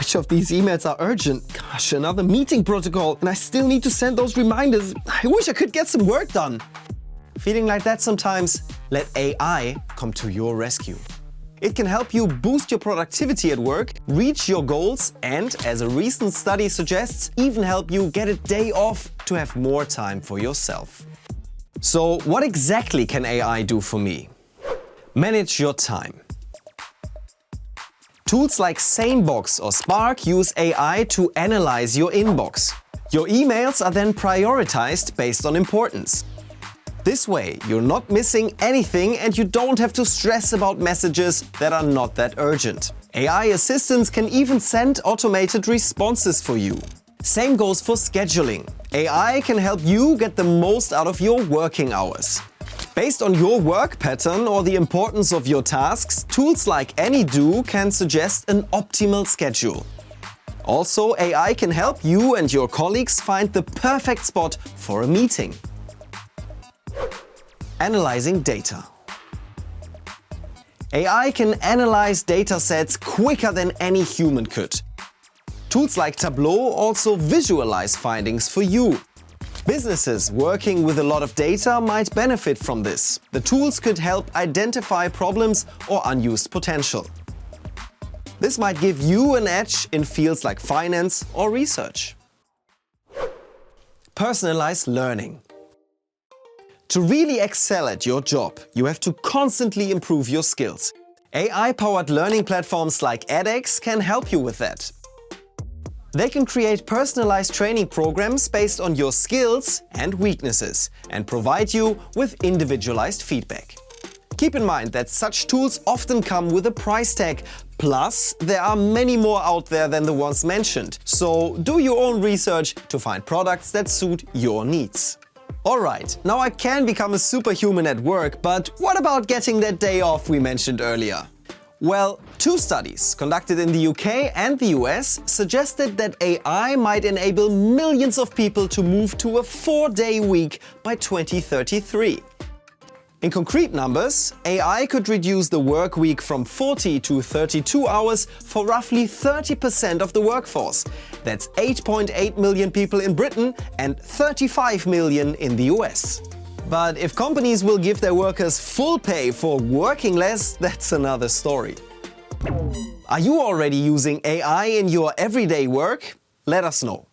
much of these emails are urgent. Gosh, another meeting protocol, and I still need to send those reminders. I wish I could get some work done. Feeling like that sometimes? Let AI come to your rescue. It can help you boost your productivity at work, reach your goals, and, as a recent study suggests, even help you get a day off to have more time for yourself. So, what exactly can AI do for me? Manage your time. Tools like SaneBox or Spark use AI to analyze your inbox. Your emails are then prioritized based on importance. This way, you're not missing anything and you don't have to stress about messages that are not that urgent. AI assistants can even send automated responses for you. Same goes for scheduling. AI can help you get the most out of your working hours. Based on your work pattern or the importance of your tasks, tools like AnyDo can suggest an optimal schedule. Also, AI can help you and your colleagues find the perfect spot for a meeting. Analyzing data. AI can analyze data sets quicker than any human could. Tools like Tableau also visualize findings for you. Businesses working with a lot of data might benefit from this. The tools could help identify problems or unused potential. This might give you an edge in fields like finance or research. Personalized learning. To really excel at your job, you have to constantly improve your skills. AI-powered learning platforms like edX can help you with that. They can create personalized training programs based on your skills and weaknesses and provide you with individualized feedback. Keep in mind that such tools often come with a price tag, plus there are many more out there than the ones mentioned, so do your own research to find products that suit your needs. Alright, now I can become a superhuman at work, but what about getting that day off we mentioned earlier? Well, 2 studies conducted in the UK and the US suggested that AI might enable millions of people to move to a 4-day week by 2033. In concrete numbers, AI could reduce the work week from 40 to 32 hours for roughly 30% of the workforce. That's 8.8 million people in Britain and 35 million in the US. But if companies will give their workers full pay for working less, that's another story. Are you already using AI in your everyday work? Let us know.